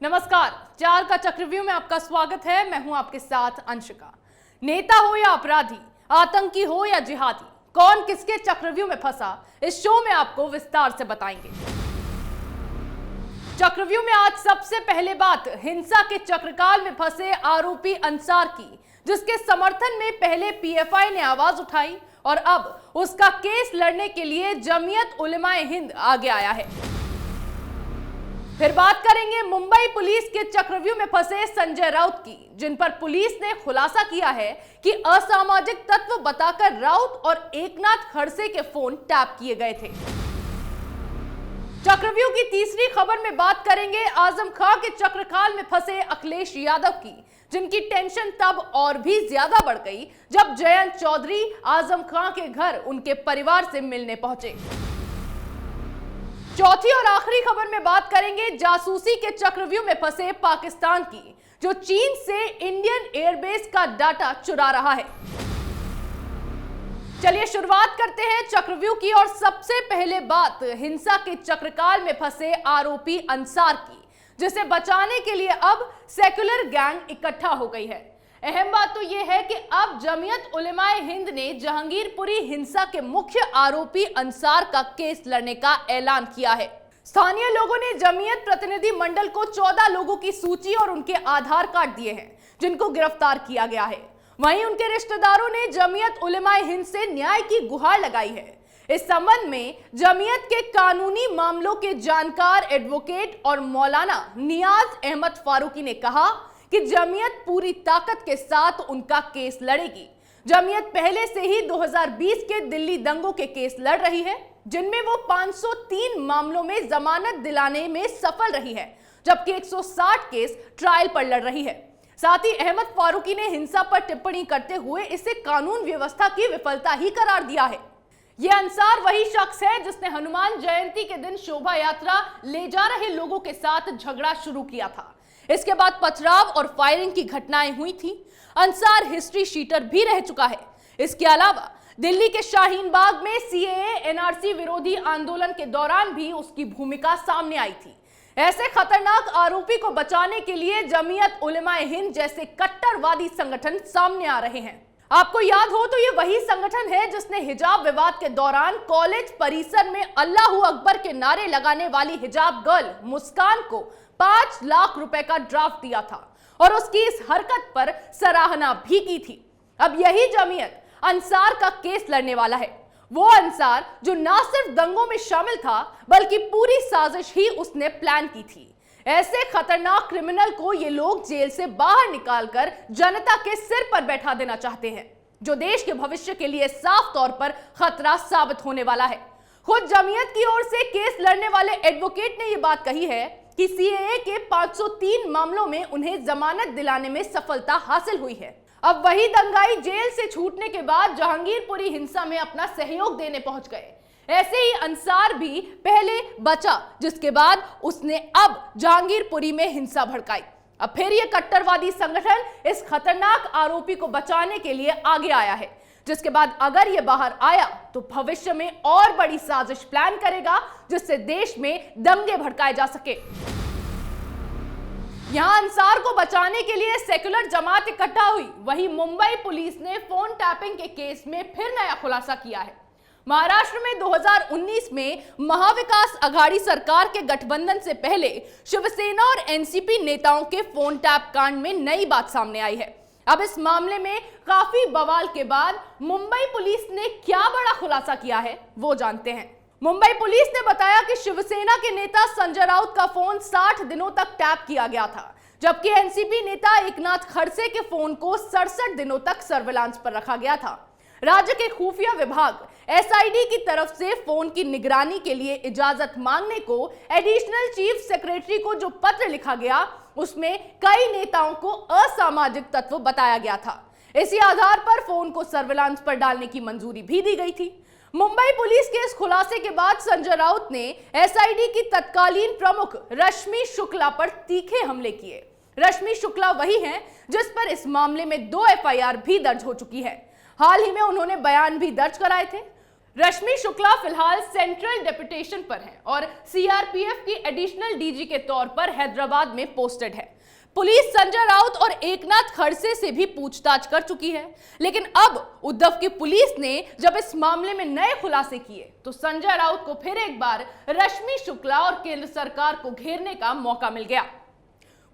नमस्कार, 4 का चक्रव्यूह में आपका स्वागत है। मैं हूं आपके साथ अंशिका। नेता हो या अपराधी, आतंकी हो या जिहादी, कौन किसके चक्रव्यूह में फंसा, इस शो में आपको विस्तार से बताएंगे। चक्रव्यूह में आज सबसे पहले बात हिंसा के चक्रकाल में फंसे आरोपी अंसार की, जिसके समर्थन में पहले पीएफआई ने आवाज उठाई और अब उसका केस लड़ने के लिए जमीयत उलेमाए हिंद आगे आया है। फिर बात करेंगे मुंबई पुलिस के चक्रव्यूह में फंसे संजय राउत की, जिन पर पुलिस ने खुलासा किया है कि असामाजिक तत्व बताकर राउत और एकनाथ खड़से के फोन टैप किए गए थे। चक्रव्यूह की तीसरी खबर में बात करेंगे आजम खां के चक्रकाल में फंसे अखिलेश यादव की, जिनकी टेंशन तब और भी ज्यादा बढ़ गई जब जयंत चौधरी आजम खां के घर उनके परिवार से मिलने पहुंचे। चौथी और आखिरी खबर में बात करेंगे जासूसी के चक्रव्यूह में फंसे पाकिस्तान की, जो चीन से इंडियन एयरबेस का डाटा चुरा रहा है। चलिए शुरुआत करते हैं चक्रव्यूह की और सबसे पहले बात हिंसा के चक्रकाल में फंसे आरोपी अंसार की, जिसे बचाने के लिए अब सेक्युलर गैंग इकट्ठा हो गई है। अहम बात तो यह है कि अब जमीयत उलेमाए हिंद ने जहांगीरपुरी हिंसा के मुख्य आरोपी अंसार का केस लड़ने का ऐलान किया है। स्थानीय लोगों ने जमीयत प्रतिनिधि मंडल को 14 लोगों की सूची और उनके आधार कार्ड दिए हैं, जिनको गिरफ्तार किया गया है। वहीं उनके रिश्तेदारों ने जमीयत उलेमाए हिंद से न्याय की गुहार लगाई है। इस संबंध में जमीयत के कानूनी मामलों के जानकार एडवोकेट और मौलाना नियाज अहमद फारूकी ने कहा कि जमीयत पूरी ताकत के साथ उनका केस लड़ेगी। जमीयत पहले से ही 2020 के दिल्ली दंगों के केस लड़ रही है, जिनमें वो 503 मामलों में जमानत दिलाने में सफल रही है, जबकि 160 केस ट्रायल पर लड़ रही है। साथ ही अहमद फारूकी ने हिंसा पर टिप्पणी करते हुए इसे कानून व्यवस्था की विफलता ही करार दिया है। यह अंसार वही शख्स है जिसने हनुमान जयंती के दिन शोभा यात्रा ले जा रहे लोगों के साथ झगड़ा शुरू किया था। इसके बाद पथराव और फायरिंग की घटनाएं हुई थी। अंसार हिस्ट्री शीटर भी रह चुका है। इसके अलावा दिल्ली के शाहीन बाग में सीएए एनआरसी विरोधी आंदोलन के दौरान भी उसकी भूमिका सामने आई थी। ऐसे खतरनाक आरोपी को बचाने के लिए जमीयत उलेमाए हिंद जैसे कट्टरवादी संगठन सामने आ रहे हैं। आपको याद हो तो ये वही संगठन है जिसने हिजाब विवाद के दौरान कॉलेज परिसर में अल्लाहू अकबर के नारे लगाने वाली हिजाब गर्ल मुस्कान को 5 लाख रुपए का ड्राफ्ट दिया था और उसकी इस हरकत पर सराहना भी की थी। अब यही जमीयत अंसार का केस लड़ने वाला है। वो अंसार जो ना सिर्फ दंगों में शामिल था, बल्कि पूरी साजिश ही उसने प्लान की थी। ऐसे खतरनाक क्रिमिनल को ये लोग जेल से बाहर निकालकर जनता के सिर पर बैठा देना चाहते हैं, जो देश के भविष्य के लिए साफ तौर पर खतरा साबित होने वाला है। खुद जमीयत की ओर से केस लड़ने वाले एडवोकेट ने यह बात कही है कि सीएए के 503 मामलों में उन्हें जमानत दिलाने में सफलता हासिल हुई है। अब वही दंगाई जेल से छूटने के बाद जहांगीरपुरी हिंसा में अपना सहयोग देने पहुंच गए। ऐसे ही अंसार भी पहले बचा, जिसके बाद उसने अब जहांगीरपुरी में हिंसा भड़काई। अब फिर यह कट्टरवादी संगठन इस खतरनाक आरोपी को बचाने के लिए आगे आया है, जिसके बाद अगर यह बाहर आया तो भविष्य में और बड़ी साजिश प्लान करेगा, जिससे देश में दंगे भड़काए जा सके। यहां अंसार को बचाने के लिए सेक्युलर जमात इकट्ठा हुई। वहीं मुंबई पुलिस ने फोन टैपिंग के केस में फिर नया खुलासा किया है। महाराष्ट्र में 2019 में महाविकास आघाड़ी सरकार के गठबंधन से पहले शिवसेना और एनसीपी नेताओं के फोन टैप कांड में नई बात सामने आई है। अब इस मामले में काफी बवाल के बाद मुंबई पुलिस ने क्या बड़ा खुलासा किया है, वो जानते हैं। मुंबई पुलिस ने बताया कि शिवसेना के नेता संजय राउत का फोन 60 दिनों तक टैप किया गया था, जबकि एनसीपी नेता एकनाथ खड़से के फोन को 67 दिनों तक सर्विलांस पर रखा गया था। राज्य के खुफिया विभाग एसआईडी की तरफ से फोन की निगरानी के लिए इजाजत मांगने को एडिशनल चीफ सेक्रेटरी को जो पत्र लिखा गया, उसमें कई नेताओं को असामाजिक तत्व बताया गया था। इसी आधार पर फोन को सर्विलांस पर डालने की मंजूरी भी दी गई थी। मुंबई पुलिस के इस खुलासे के बाद संजय राउत ने एसआईडी की तत्कालीन प्रमुख रश्मि शुक्ला पर तीखे हमले किए। रश्मि शुक्ला वही हैं जिस पर इस मामले में 2 एफआईआर भी दर्ज हो चुकी है। हाल ही में उन्होंने बयान भी दर्ज कराए थे। रश्मि शुक्ला फिलहाल सेंट्रल डेपुटेशन पर हैं और सीआरपीएफ की एडिशनल डीजी के तौर पर हैदराबाद में पोस्टेड है। पुलिस संजय राउत और एकनाथ खड़से से भी पूछताछ कर चुकी है, लेकिन अब उद्धव की पुलिस ने जब इस मामले में नए खुलासे किए तो संजय राउत को फिर एक बार रश्मि शुक्ला और केंद्र सरकार को घेरने का मौका मिल गया।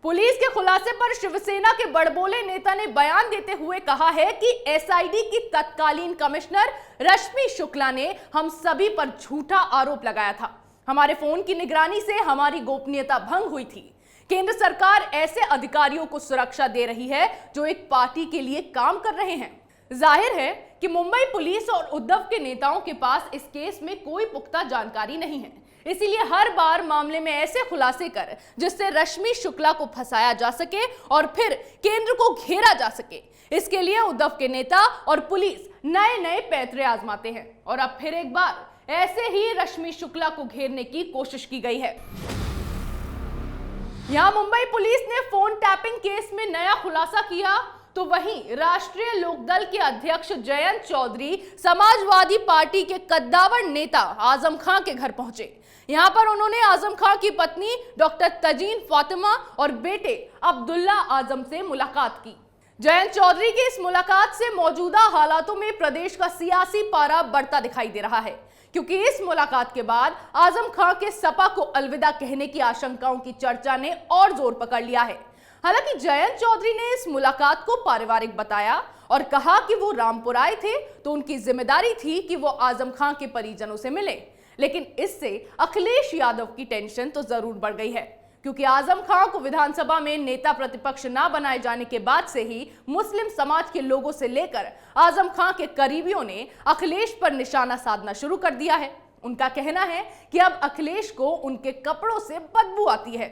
पुलिस के खुलासे पर शिवसेना के बड़बोले नेता ने बयान देते हुए कहा है कि एसआईटी की तत्कालीन कमिश्नर रश्मि शुक्ला ने हम सभी पर झूठा आरोप लगाया था। हमारे फोन की निगरानी से हमारी गोपनीयता भंग हुई थी। केंद्र सरकार ऐसे अधिकारियों को सुरक्षा दे रही है जो एक पार्टी के लिए काम कर रहे हैं। जाहिर है कि मुंबई पुलिस और उद्धव के नेताओं के पास इस केस में कोई पुख्ता जानकारी नहीं है, इसीलिए हर बार मामले में ऐसे खुलासे कर जिससे रश्मि शुक्ला को फंसाया जा सके और फिर केंद्र को घेरा जा सके, इसके लिए उद्धव के नेता और पुलिस नए नए पैंतरे आजमाते हैं और अब फिर एक बार ऐसे ही रश्मि शुक्ला को घेरने की कोशिश की गई है। यहां मुंबई पुलिस ने फोन टैपिंग केस में नया खुलासा किया तो वहीं राष्ट्रीय लोकदल के अध्यक्ष जयंत चौधरी समाजवादी पार्टी के कद्दावर नेता आजम खां के घर पहुंचे। यहां पर उन्होंने आजम खां की पत्नी डॉक्टर तजीन फातिमा और बेटे अब्दुल्ला आजम से मुलाकात की। जयंत चौधरी की इस मुलाकात से मौजूदा हालातों में प्रदेश का सियासी पारा बढ़ता दिखाई दे रहा है, क्योंकि इस मुलाकात के बाद आजम खां के सपा को अलविदा कहने की आशंकाओं की चर्चा ने और जोर पकड़ लिया है। हालांकि जयंत चौधरी ने इस मुलाकात को पारिवारिक बताया और कहा कि वो रामपुर आए थे तो उनकी जिम्मेदारी थी कि वो आजम खां के परिजनों से मिले, लेकिन इससे अखिलेश यादव की टेंशन तो जरूर बढ़ गई है, क्योंकि आजम खां को विधानसभा में नेता प्रतिपक्ष न बनाए जाने के बाद से ही मुस्लिम समाज के लोगों से लेकर आजम खां के करीबियों ने अखिलेश पर निशाना साधना शुरू कर दिया है। उनका कहना है कि अब अखिलेश को उनके कपड़ों से बदबू आती है।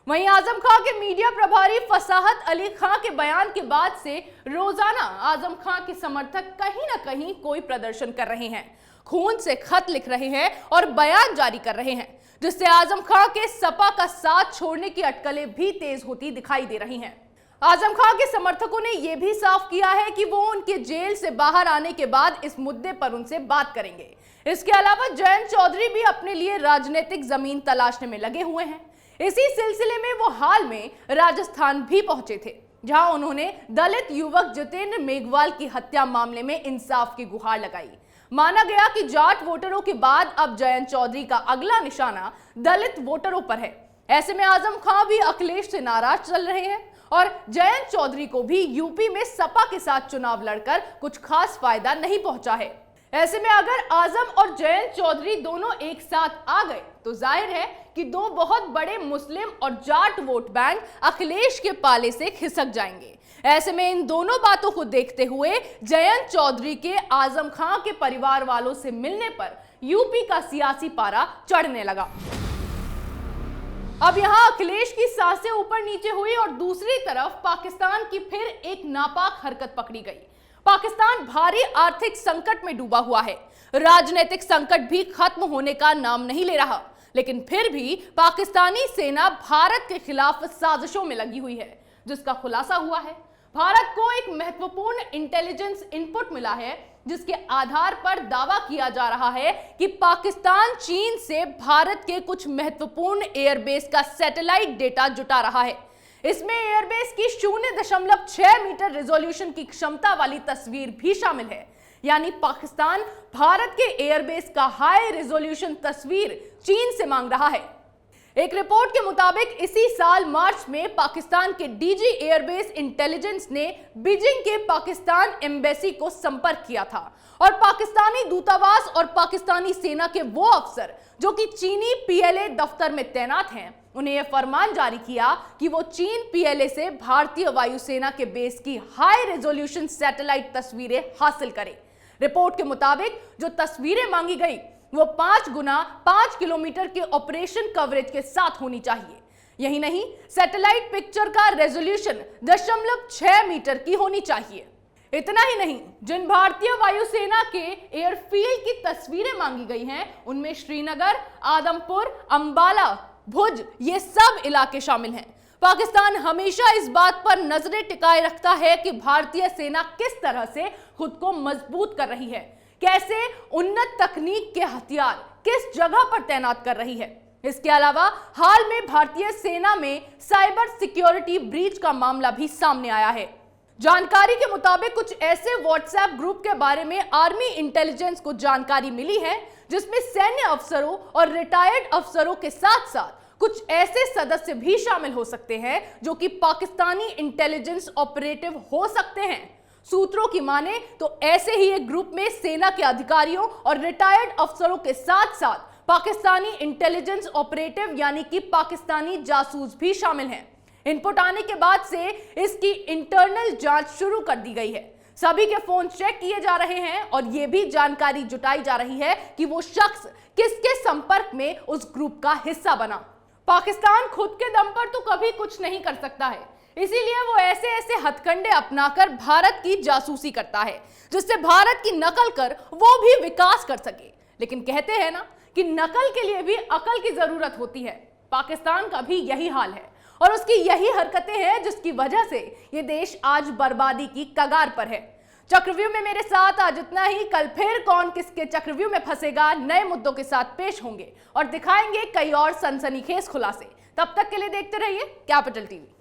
वहीं आजम खां के मीडिया प्रभारी फसाहत अली खां के बयान के बाद से रोजाना आजम खां के समर्थक कहीं ना कहीं कोई प्रदर्शन कर रहे हैं, खून से खत लिख रहे हैं और बयान जारी कर रहे हैं, जिससे आजम खां के सपा का साथ छोड़ने की अटकलें भी तेज होती दिखाई दे रही हैं। आजम खां के समर्थकों ने यह भी साफ किया है कि वो उनके जेल से बाहर आने के बाद इस मुद्दे पर उनसे बात करेंगे। इसके अलावा जयंत चौधरी भी अपने लिए राजनीतिक जमीन तलाशने में लगे हुए हैं। इसी सिलसिले में वो हाल में राजस्थान भी पहुंचे थे, जहां उन्होंने दलित युवक जितेंद्र मेघवाल की हत्या मामले में इंसाफ की गुहार लगाई। माना गया कि जाट वोटरों के बाद अब जयंत चौधरी का अगला निशाना दलित वोटरों पर है। ऐसे में आजम खां भी अखिलेश से नाराज चल रहे हैं और जयंत चौधरी को भी यूपी में सपा के साथ चुनाव लड़कर कुछ खास फायदा नहीं पहुंचा है। ऐसे में अगर आजम और जयंत चौधरी दोनों एक साथ आ गए तो जाहिर है कि दो बहुत बड़े मुस्लिम और जाट वोट बैंक अखिलेश के पाले से खिसक जाएंगे। ऐसे में इन दोनों बातों को देखते हुए जयंत चौधरी के आजम खां के परिवार वालों से मिलने पर यूपी का सियासी पारा चढ़ने लगा। अब यहां अखिलेश की सांसें ऊपर नीचे हुई और दूसरी तरफ पाकिस्तान की फिर एक नापाक हरकत पकड़ी गई। पाकिस्तान भारी आर्थिक संकट में डूबा हुआ है। राजनीतिक संकट भी खत्म होने का नाम नहीं ले रहा, लेकिन फिर भी पाकिस्तानी सेना भारत के खिलाफ साजिशों में लगी हुई है, जिसका खुलासा हुआ है। भारत को एक महत्वपूर्ण इंटेलिजेंस इनपुट मिला है, जिसके आधार पर दावा किया जा रहा है कि पाकिस्तान चीन से भारत के कुछ महत्वपूर्ण एयरबेस का सैटेलाइट डेटा जुटा रहा है। इसमें एयरबेस की 0.6 मीटर रिजोल्यूशन की क्षमता वाली तस्वीर भी शामिल है, यानी पाकिस्तान भारत के एयरबेस का हाई रिजोल्यूशन तस्वीर चीन से मांग रहा है। एक रिपोर्ट के मुताबिक इसी साल मार्च में पाकिस्तान के डीजी एयरबेस इंटेलिजेंस ने बीजिंग के पाकिस्तान एम्बेसी को संपर्क किया था और पाकिस्तानी दूतावास और पाकिस्तानी सेना के वो अफसर जो कि चीनी पीएलए दफ्तर में तैनात हैं, उन्हें यह फरमान जारी किया कि वो चीन पीएलए से भारतीय वायुसेना के बेस की हाई रेजोल्यूशन सैटेलाइट तस्वीरें हासिल करें। रिपोर्ट के मुताबिक जो तस्वीरें मांगी गई वो 5 गुना 5 किलोमीटर के ऑपरेशन कवरेज के साथ होनी चाहिए। यही नहीं, सैटेलाइट पिक्चर का रेजोल्यूशन 0.6 मीटर की होनी चाहिए। इतना ही नहीं, जिन भारतीय वायुसेना के एयरफील्ड की तस्वीरें मांगी गई हैं, उनमें श्रीनगर, आदमपुर, अंबाला, भुज ये सब इलाके शामिल हैं। पाकिस्तान हमेशा इस बात पर नजरें टिकाए रखता है कि भारतीय सेना किस तरह से खुद को मजबूत कर रही है। कैसे उन्नत तकनीक के हथियार किस जगह पर तैनात कर रही है। इसके अलावा हाल में भारतीय सेना में साइबर सिक्योरिटी ब्रीच का मामला भी सामने आया है। जानकारी के मुताबिक कुछ ऐसे व्हाट्सएप ग्रुप के बारे में आर्मी इंटेलिजेंस को जानकारी मिली है जिसमें सैन्य अफसरों और रिटायर्ड अफसरों के साथ साथ कुछ ऐसे सदस्य भी शामिल हो सकते हैं जो कि पाकिस्तानी इंटेलिजेंस ऑपरेटिव हो सकते हैं। सूत्रों की माने तो ऐसे ही एक ग्रुप में सेना के अधिकारियों और रिटायर्ड अफसरों के साथ साथ पाकिस्तानी इंटेलिजेंस ऑपरेटिव यानी कि पाकिस्तानी जासूस भी शामिल हैं। इनपुट आने के बाद से इसकी इंटरनल जांच शुरू कर दी गई है। सभी के फोन चेक किए जा रहे हैं और यह भी जानकारी जुटाई जा रही है कि वो शख्स किसके संपर्क में उस ग्रुप का हिस्सा बना। पाकिस्तान खुद के दम पर तो कभी कुछ नहीं कर सकता है, इसीलिए वो ऐसे ऐसे हथकंडे अपनाकर भारत की जासूसी करता है जिससे भारत की नकल कर वो भी विकास कर सके। लेकिन कहते हैं ना कि नकल के लिए भी अकल की जरूरत होती है। पाकिस्तान का भी यही हाल है और उसकी यही हरकतें हैं जिसकी वजह से ये देश आज बर्बादी की कगार पर है। चक्रव्यूह में मेरे साथ आज इतना ही। कल फिर कौन किसके चक्रव्यूह में फंसेगा नए मुद्दों के साथ पेश होंगे और दिखाएंगे कई और सनसनीखेज खुलासे। तब तक के लिए देखते रहिए कैपिटल टीवी।